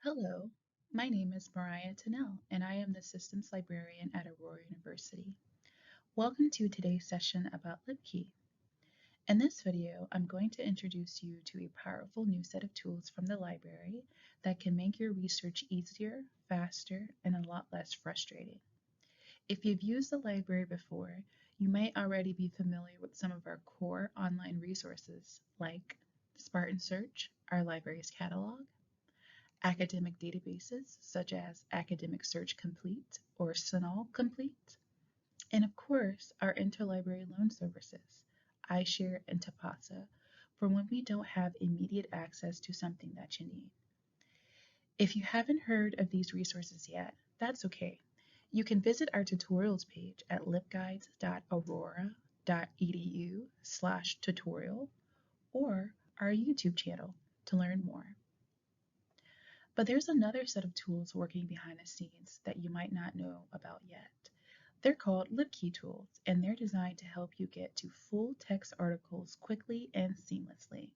Hello, my name is Mariah Tennell, and I am the Systems Librarian at Aurora University. Welcome to today's session about LibKey. In this video, I'm going to introduce you to a powerful new set of tools from the library that can make your research easier, faster, and a lot less frustrating. If you've used the library before, you might already be familiar with some of our core online resources like Spartan Search, our library's catalog, academic databases such as Academic Search Complete or CINAHL Complete, and of course our interlibrary loan services, iShare and Tapasa, for when we don't have immediate access to something that you need. If you haven't heard of these resources yet, that's okay. You can visit our tutorials page at libguides.aurora.edu/tutorial or our YouTube channel to learn more. But there's another set of tools working behind the scenes that you might not know about yet. They're called LibKey tools, and they're designed to help you get to full text articles quickly and seamlessly.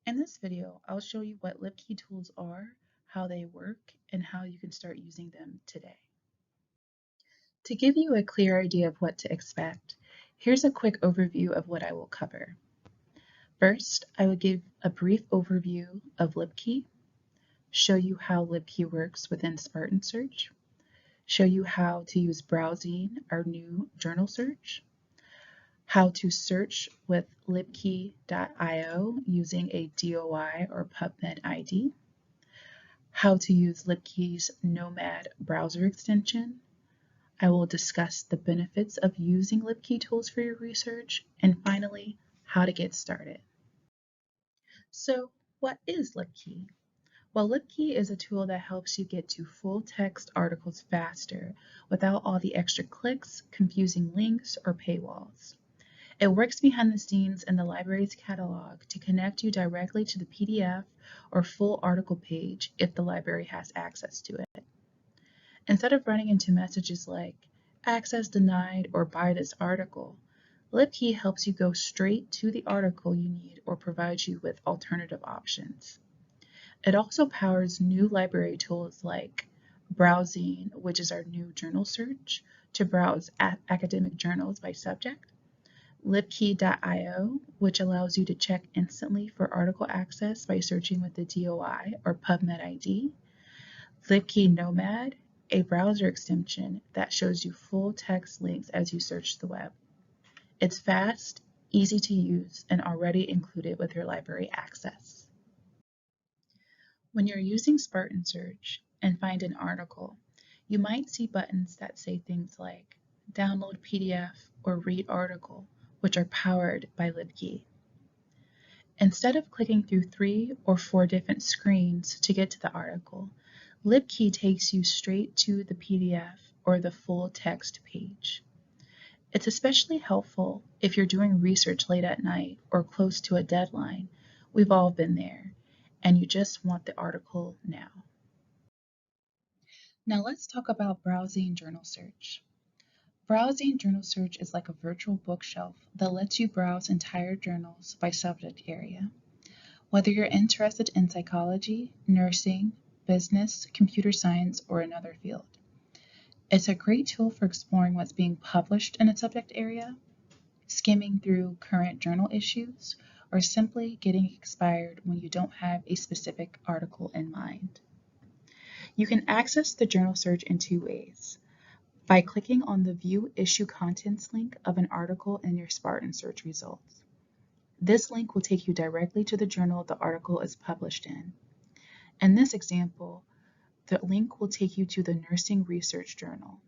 In this video, I'll show you what LibKey tools are, how they work, and how you can start using them today. To give you a clear idea of what to expect, here's a quick overview of what I will cover. First, I will give a brief overview of LibKey, show you how LibKey works within Spartan Search, show you how to use BrowZine, our new journal search, how to search with LibKey.io using a DOI or PubMed ID, how to use LibKey's Nomad browser extension. I will discuss the benefits of using LibKey tools for your research, and finally, how to get started. So, what is LibKey? Well, LibKey is a tool that helps you get to full text articles faster without all the extra clicks, confusing links, or paywalls. It works behind the scenes in the library's catalog to connect you directly to the PDF or full article page if the library has access to it. Instead of running into messages like access denied or buy this article, LibKey helps you go straight to the article you need or provides you with alternative options. It also powers new library tools like BrowZine, which is our new journal search, to browse academic journals by subject, LibKey.io, which allows you to check instantly for article access by searching with the DOI or PubMed ID, LibKey Nomad, a browser extension that shows you full text links as you search the web. It's fast, easy to use, and already included with your library access. When you're using Spartan Search and find an article, you might see buttons that say things like Download PDF or Read Article, which are powered by LibKey. Instead of clicking through 3 or 4 different screens to get to the article, LibKey takes you straight to the PDF or the full text page. It's especially helpful if you're doing research late at night or close to a deadline. We've all been there, and you just want the article now. Now let's talk about BrowZine Journal Search. BrowZine Journal Search is like a virtual bookshelf that lets you browse entire journals by subject area. Whether you're interested in psychology, nursing, business, computer science, or another field. It's a great tool for exploring what's being published in a subject area, skimming through current journal issues, or simply getting expired when you don't have a specific article in mind. You can access the journal search in 2 ways. By clicking on the View Issue Contents link of an article in your Spartan Search results. This link will take you directly to the journal the article is published in. In this example, the link will take you to the Nursing Research Journal.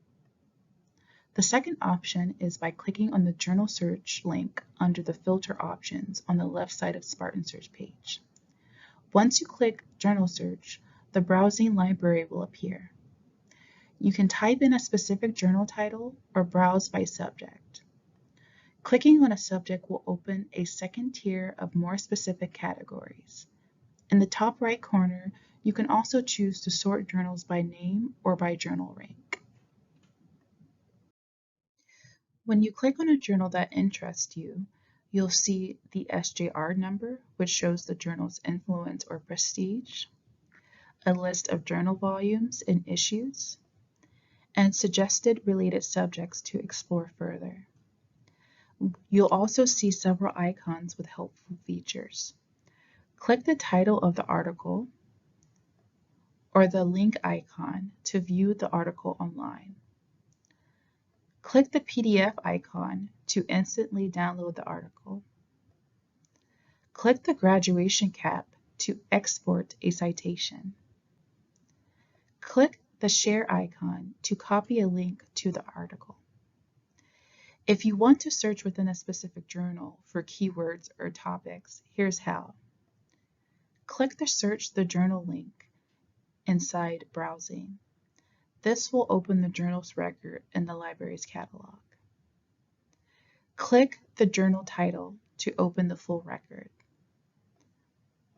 The second option is by clicking on the Journal Search link under the Filter options on the left side of Spartan Search page. Once you click Journal Search, the BrowZine library will appear. You can type in a specific journal title or browse by subject. Clicking on a subject will open a second tier of more specific categories. In the top right corner, you can also choose to sort journals by name or by journal rank. When you click on a journal that interests you, you'll see the SJR number, which shows the journal's influence or prestige, a list of journal volumes and issues, and suggested related subjects to explore further. You'll also see several icons with helpful features. Click the title of the article or the link icon to view the article online. Click the PDF icon to instantly download the article. Click the graduation cap to export a citation. Click the share icon to copy a link to the article. If you want to search within a specific journal for keywords or topics, here's how. Click the Search the Journal link inside BrowZine. This will open the journal's record in the library's catalog. Click the journal title to open the full record.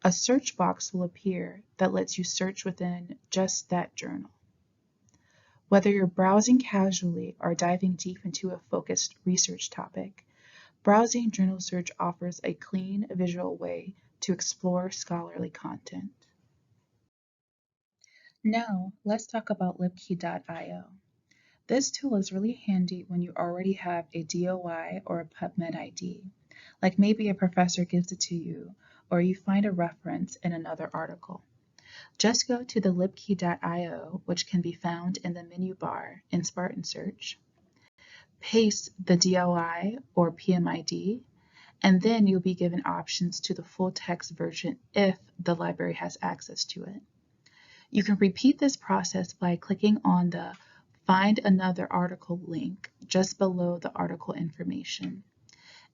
A search box will appear that lets you search within just that journal. Whether you're browsing casually or diving deep into a focused research topic, BrowZine Journal Search offers a clean visual way to explore scholarly content. Now, let's talk about LibKey.io. This tool is really handy when you already have a DOI or a PubMed ID, like maybe a professor gives it to you or you find a reference in another article. Just go to the LibKey.io, which can be found in the menu bar in Spartan Search, paste the DOI or PMID, and then you'll be given options to the full text version if the library has access to it. You can repeat this process by clicking on the Find Another Article link just below the article information.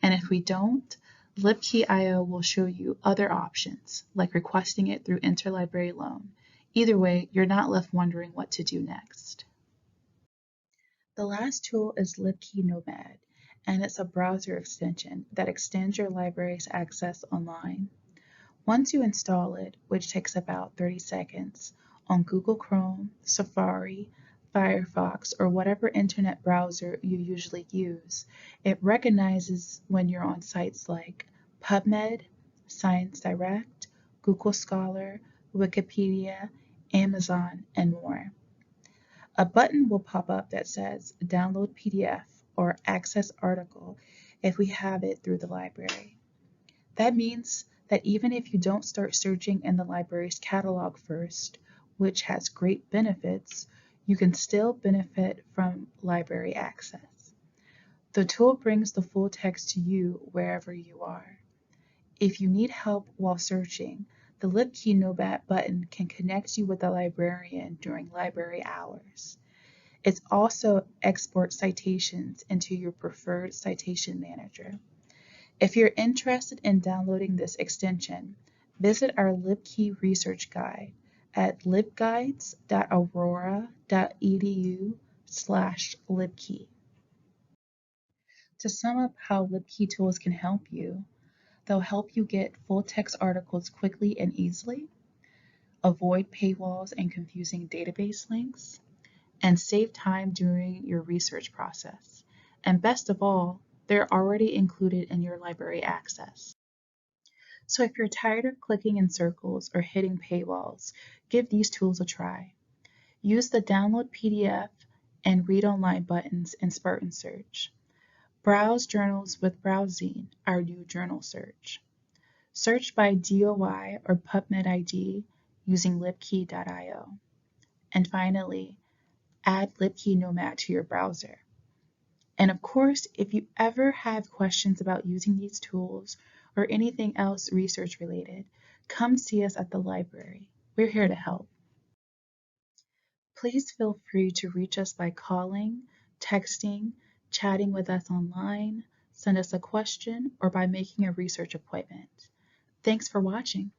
And if we don't, LibKey.io will show you other options, like requesting it through interlibrary loan. Either way, you're not left wondering what to do next. The last tool is LibKey Nomad, and it's a browser extension that extends your library's access online. Once you install it, which takes about 30 seconds, on Google Chrome, Safari, Firefox, or whatever internet browser you usually use, it recognizes when you're on sites like PubMed, Science Direct, Google Scholar, Wikipedia, Amazon, and more. A button will pop up that says Download PDF or Access Article if we have it through the library. That means that even if you don't start searching in the library's catalog first, which has great benefits, you can still benefit from library access. The tool brings the full text to you wherever you are. If you need help while searching, the LibKey Nomad button can connect you with a librarian during library hours. It also exports citations into your preferred citation manager. If you're interested in downloading this extension, visit our LibKey research guide at libguides.aurora.edu/libkey. To sum up how LibKey tools can help you, they'll help you get full-text articles quickly and easily, avoid paywalls and confusing database links, and save time during your research process. And best of all, they're already included in your library access. So if you're tired of clicking in circles or hitting paywalls, give these tools a try. Use the Download PDF and Read Online buttons in Spartan Search. Browse journals with BrowZine, our new journal search. Search by DOI or PubMed ID using libkey.io. And finally, add LibKey Nomad to your browser. And of course, if you ever have questions about using these tools or anything else research related, come see us at the library. We're here to help. Please feel free to reach us by calling, texting, chatting with us online, send us a question, or by making a research appointment. Thanks for watching.